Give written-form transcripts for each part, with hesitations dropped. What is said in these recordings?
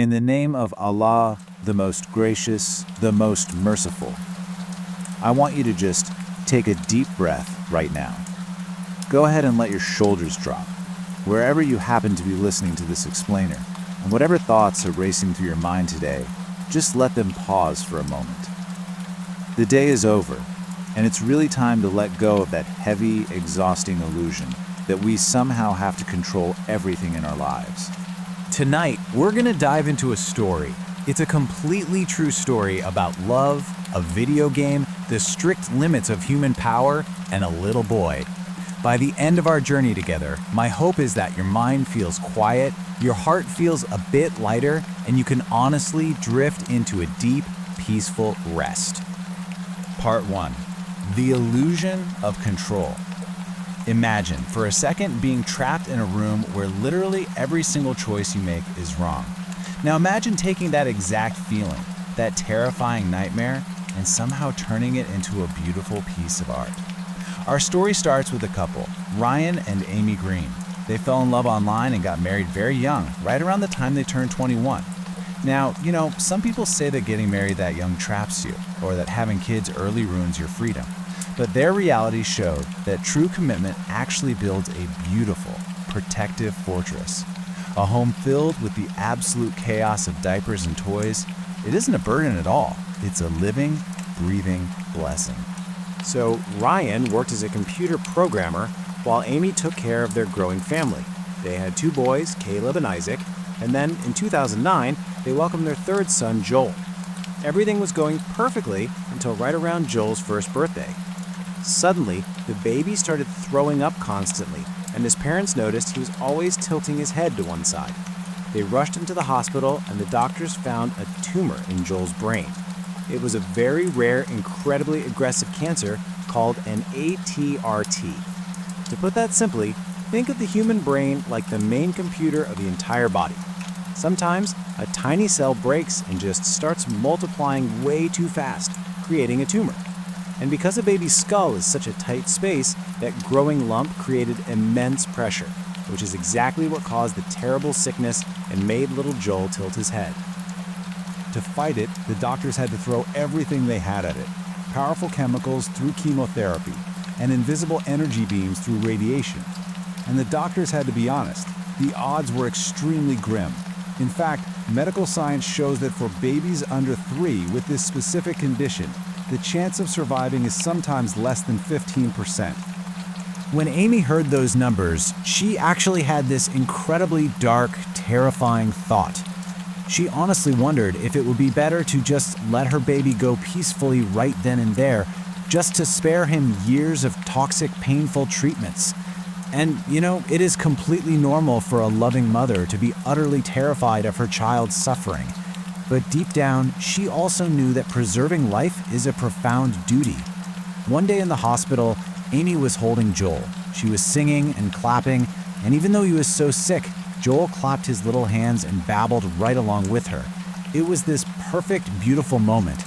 In the name of Allah, the most gracious, the most merciful, I want you to just take a deep breath right now. Go ahead and let your shoulders drop, wherever you happen to be listening to this explainer, and whatever thoughts are racing through your mind today, just let them pause for a moment. The day is over, and it's really time to let go of that heavy, exhausting illusion that we somehow have to control everything in our lives. Tonight, we're gonna dive into a story. It's a completely true story about love, a video game, the strict limits of human power, and a little boy. By the end of our journey together, my hope is that your mind feels quiet, your heart feels a bit lighter, and you can honestly drift into a deep, peaceful rest. Part 1. The illusion of control. Imagine, for a second, being trapped in a room where literally every single choice you make is wrong. Now imagine taking that exact feeling, that terrifying nightmare, and somehow turning it into a beautiful piece of art. Our story starts with a couple, Ryan and Amy Green. They fell in love online and got married very young, right around the time they turned 21. Now, some people say that getting married that young traps you, or that having kids early ruins your freedom. But their reality showed that true commitment actually builds a beautiful, protective fortress. A home filled with the absolute chaos of diapers and toys. It isn't a burden at all. It's a living, breathing blessing. So Ryan worked as a computer programmer while Amy took care of their growing family. They had 2 boys, Caleb and Isaac, and then in 2009, they welcomed their 3rd son, Joel. Everything was going perfectly until right around Joel's 1st birthday. Suddenly, the baby started throwing up constantly, and his parents noticed he was always tilting his head to one side. They rushed him to the hospital, and the doctors found a tumor in Joel's brain. It was a very rare, incredibly aggressive cancer called an ATRT. To put that simply, think of the human brain like the main computer of the entire body. Sometimes, a tiny cell breaks and just starts multiplying way too fast, creating a tumor. And because a baby's skull is such a tight space, that growing lump created immense pressure, which is exactly what caused the terrible sickness and made little Joel tilt his head. To fight it, the doctors had to throw everything they had at it. Powerful chemicals through chemotherapy, and invisible energy beams through radiation. And the doctors had to be honest, the odds were extremely grim. In fact, medical science shows that for babies under 3 with this specific condition, the chance of surviving is sometimes less than 15%. When Amy heard those numbers, she actually had this incredibly dark, terrifying thought. She honestly wondered if it would be better to just let her baby go peacefully right then and there, just to spare him years of toxic, painful treatments. And, it is completely normal for a loving mother to be utterly terrified of her child's suffering. But deep down, she also knew that preserving life is a profound duty. One day in the hospital, Amy was holding Joel. She was singing and clapping, and even though he was so sick, Joel clapped his little hands and babbled right along with her. It was this perfect, beautiful moment.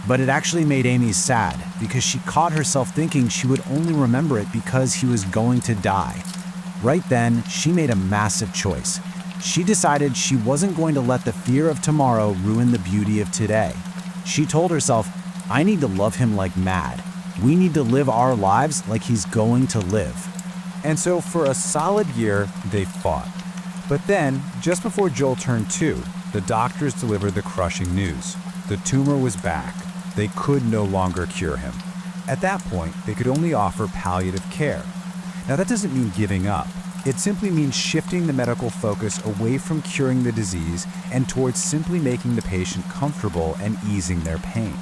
But it actually made Amy sad, because she caught herself thinking she would only remember it because he was going to die. Right then, she made a massive choice. She decided she wasn't going to let the fear of tomorrow ruin the beauty of today. She told herself, I need to love him like mad. We need to live our lives like he's going to live. And so for a solid year, they fought. But then, just before Joel turned 2, the doctors delivered the crushing news. The tumor was back. They could no longer cure him. At that point, they could only offer palliative care. Now that doesn't mean giving up. It simply means shifting the medical focus away from curing the disease and towards simply making the patient comfortable and easing their pain.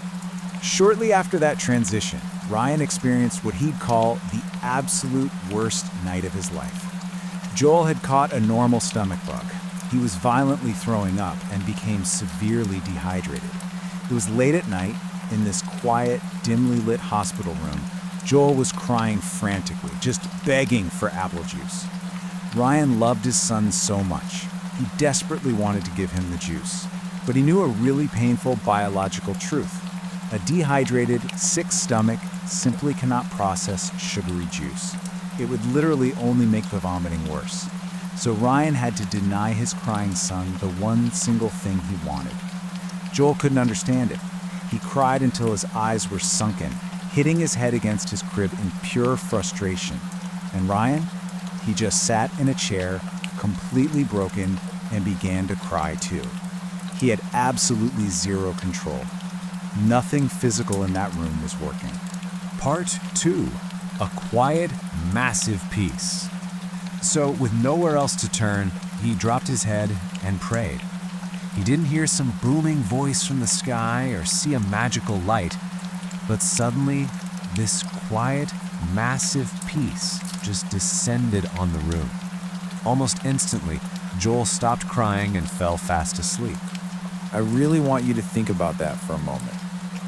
Shortly after that transition, Ryan experienced what he'd call the absolute worst night of his life. Joel had caught a normal stomach bug. He was violently throwing up and became severely dehydrated. It was late at night. In this quiet, dimly lit hospital room, Joel was crying frantically, just begging for apple juice. Ryan loved his son so much. He desperately wanted to give him the juice, but he knew a really painful biological truth. A dehydrated, sick stomach simply cannot process sugary juice. It would literally only make the vomiting worse. So Ryan had to deny his crying son the one single thing he wanted. Joel couldn't understand it. He cried until his eyes were sunken, hitting his head against his crib in pure frustration. And Ryan? He just sat in a chair, completely broken, and began to cry too. He had absolutely zero control. Nothing physical in that room was working. Part 2. A quiet, massive peace. So, with nowhere else to turn, he dropped his head and prayed. He didn't hear some booming voice from the sky or see a magical light, but suddenly, this quiet, massive peace just descended on the room. Almost instantly, Joel stopped crying and fell fast asleep. I really want you to think about that for a moment.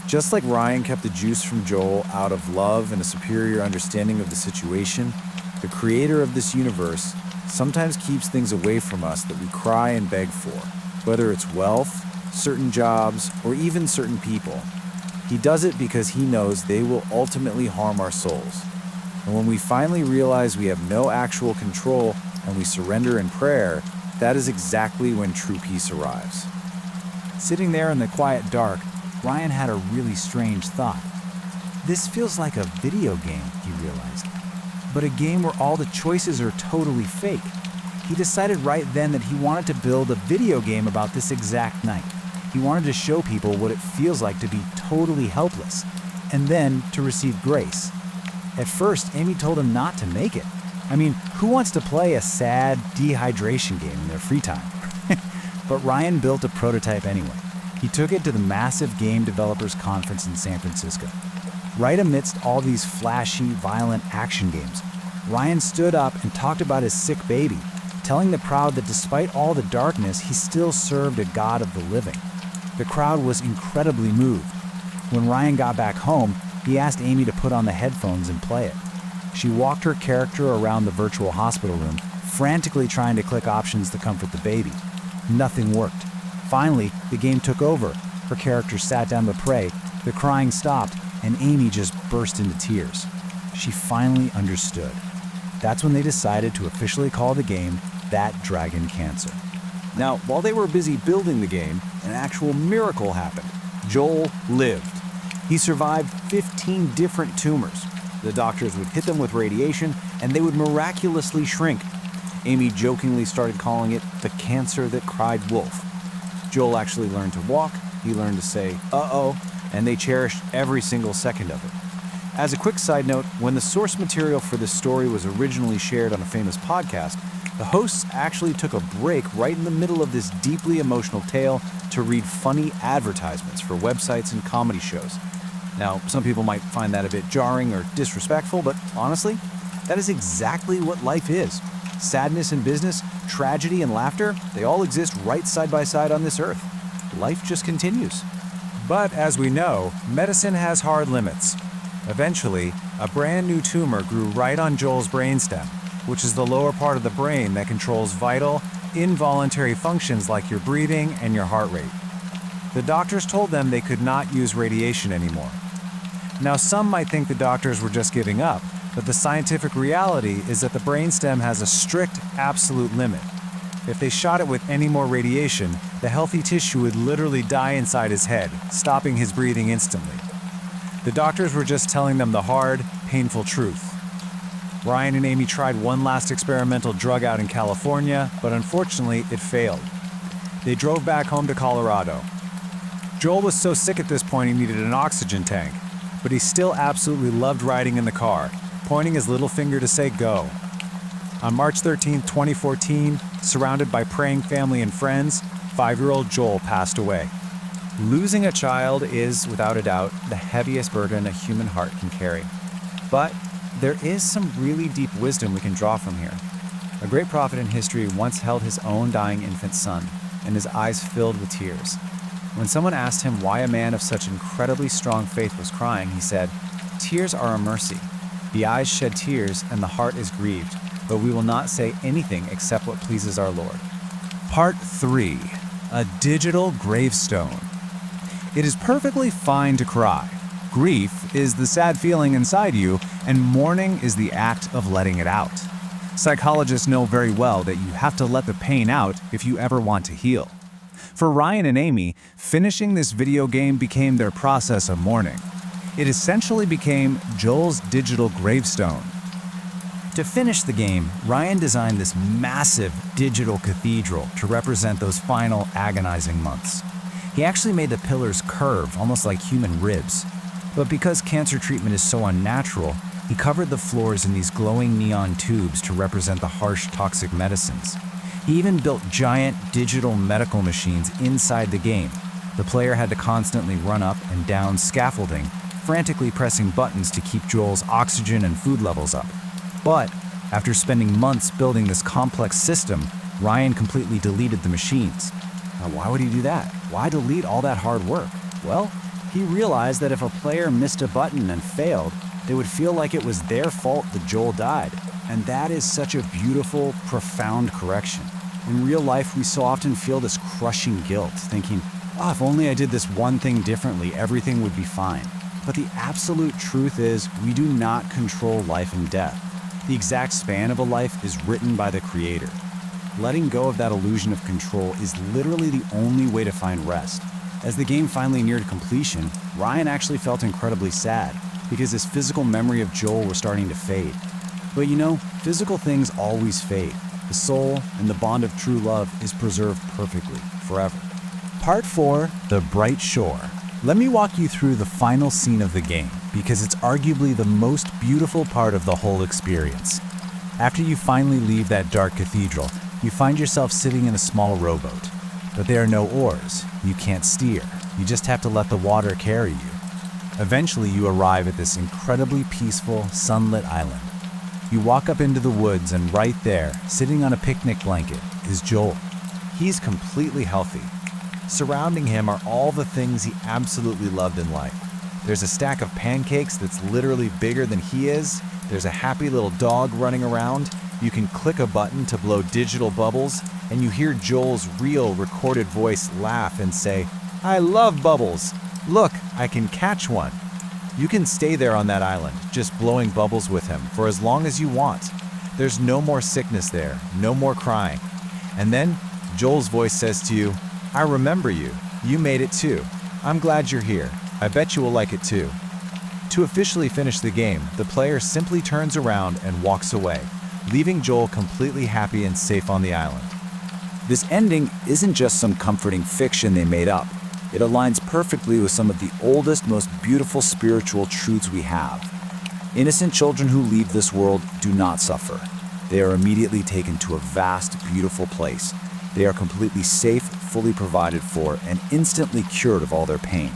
Just like Ryan kept the juice from Joel out of love and a superior understanding of the situation, the creator of this universe sometimes keeps things away from us that we cry and beg for, whether it's wealth, certain jobs, or even certain people. He does it because he knows they will ultimately harm our souls. And when we finally realize we have no actual control and we surrender in prayer, that is exactly when true peace arrives. Sitting there in the quiet dark, Ryan had a really strange thought. This feels like a video game, he realized. But a game where all the choices are totally fake. He decided right then that he wanted to build a video game about this exact night. He wanted to show people what it feels like to be totally helpless, and then to receive grace. At first, Amy told him not to make it. I mean, who wants to play a sad dehydration game in their free time? But Ryan built a prototype anyway. He took it to the massive game developers conference in San Francisco. Right amidst all these flashy, violent action games, Ryan stood up and talked about his sick baby, telling the crowd that despite all the darkness, he still served a God of the living. The crowd was incredibly moved. When Ryan got back home, he asked Amy to put on the headphones and play it. She walked her character around the virtual hospital room, frantically trying to click options to comfort the baby. Nothing worked. Finally, the game took over. Her character sat down to pray, the crying stopped, and Amy just burst into tears. She finally understood. That's when they decided to officially call the game That Dragon Cancer. Now, while they were busy building the game, an actual miracle happened. Joel lived. He survived 15 different tumors. The doctors would hit them with radiation, and they would miraculously shrink. Amy jokingly started calling it the cancer that cried wolf. Joel actually learned to walk, he learned to say, uh-oh, and they cherished every single second of it. As a quick side note, when the source material for this story was originally shared on a famous podcast, the hosts actually took a break right in the middle of this deeply emotional tale to read funny advertisements for websites and comedy shows. Now, some people might find that a bit jarring or disrespectful, but honestly, that is exactly what life is. Sadness and business, tragedy and laughter, they all exist right side by side on this earth. Life just continues. But as we know, medicine has hard limits. Eventually, a brand new tumor grew right on Joel's brainstem, which is the lower part of the brain that controls vital, involuntary functions like your breathing and your heart rate. The doctors told them they could not use radiation anymore. Now, some might think the doctors were just giving up, but the scientific reality is that the brainstem has a strict, absolute limit. If they shot it with any more radiation, the healthy tissue would literally die inside his head, stopping his breathing instantly. The doctors were just telling them the hard, painful truth. Ryan and Amy tried one last experimental drug out in California, but unfortunately, it failed. They drove back home to Colorado. Joel was so sick at this point he needed an oxygen tank, but he still absolutely loved riding in the car, pointing his little finger to say go. On March 13, 2014, surrounded by praying family and friends, 5-year-old Joel passed away. Losing a child is, without a doubt, the heaviest burden a human heart can carry. But there is some really deep wisdom we can draw from here. A great prophet in history once held his own dying infant son, and his eyes filled with tears. When someone asked him why a man of such incredibly strong faith was crying, he said, "Tears are a mercy. The eyes shed tears and the heart is grieved, but we will not say anything except what pleases our Lord." Part 3. A digital gravestone. It is perfectly fine to cry. Grief is the sad feeling inside you, and mourning is the act of letting it out. Psychologists know very well that you have to let the pain out if you ever want to heal. For Ryan and Amy, finishing this video game became their process of mourning. It essentially became Joel's digital gravestone. To finish the game, Ryan designed this massive digital cathedral to represent those final agonizing months. He actually made the pillars curve, almost like human ribs. But because cancer treatment is so unnatural, he covered the floors in these glowing neon tubes to represent the harsh, toxic medicines. He even built giant digital medical machines inside the game. The player had to constantly run up and down scaffolding, frantically pressing buttons to keep Joel's oxygen and food levels up. But after spending months building this complex system, Ryan completely deleted the machines. Now, why would he do that? Why delete all that hard work? Well, he realized that if a player missed a button and failed, they would feel like it was their fault that Joel died. And that is such a beautiful, profound correction. In real life, we so often feel this crushing guilt, thinking, oh, if only I did this one thing differently, everything would be fine. But the absolute truth is, we do not control life and death. The exact span of a life is written by the Creator. Letting go of that illusion of control is literally the only way to find rest. As the game finally neared completion, Ryan actually felt incredibly sad, because his physical memory of Joel was starting to fade. But you know, physical things always fade. The soul and the bond of true love is preserved perfectly, forever. Part 4, The Bright Shore. Let me walk you through the final scene of the game, because it's arguably the most beautiful part of the whole experience. After you finally leave that dark cathedral, you find yourself sitting in a small rowboat. But there are no oars, you can't steer, you just have to let the water carry you. Eventually you arrive at this incredibly peaceful, sunlit island. You walk up into the woods and right there, sitting on a picnic blanket, is Joel. He's completely healthy. Surrounding him are all the things he absolutely loved in life. There's a stack of pancakes that's literally bigger than he is. There's a happy little dog running around. You can click a button to blow digital bubbles, and you hear Joel's real recorded voice laugh and say, "I love bubbles. Look, I can catch one." You can stay there on that island, just blowing bubbles with him for as long as you want. There's no more sickness there, no more crying. And then Joel's voice says to you, "I remember you. You made it too. I'm glad you're here. I bet you will like it too." To officially finish the game, the player simply turns around and walks away, leaving Joel completely happy and safe on the island. This ending isn't just some comforting fiction they made up. It aligns perfectly with some of the oldest, most beautiful spiritual truths we have. Innocent children who leave this world do not suffer. They are immediately taken to a vast, beautiful place. They are completely safe, fully provided for, and instantly cured of all their pain.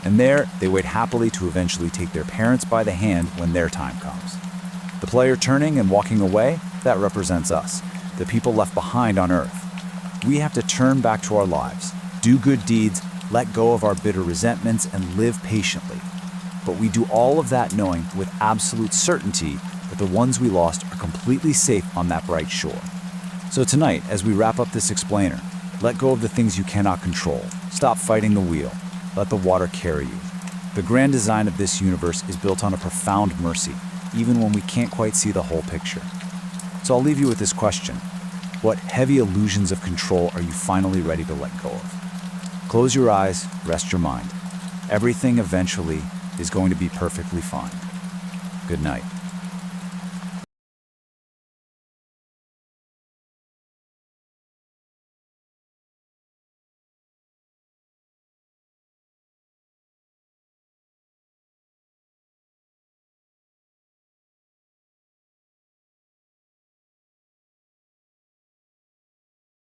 And there, they wait happily to eventually take their parents by the hand when their time comes. The player turning and walking away, that represents us, the people left behind on Earth. We have to turn back to our lives, do good deeds, let go of our bitter resentments, and live patiently. But we do all of that knowing with absolute certainty that the ones we lost are completely safe on that bright shore. So tonight, as we wrap up this explainer, let go of the things you cannot control. Stop fighting the wheel. Let the water carry you. The grand design of this universe is built on a profound mercy, even when we can't quite see the whole picture. So I'll leave you with this question. What heavy illusions of control are you finally ready to let go of? Close your eyes, rest your mind. Everything eventually is going to be perfectly fine. Good night.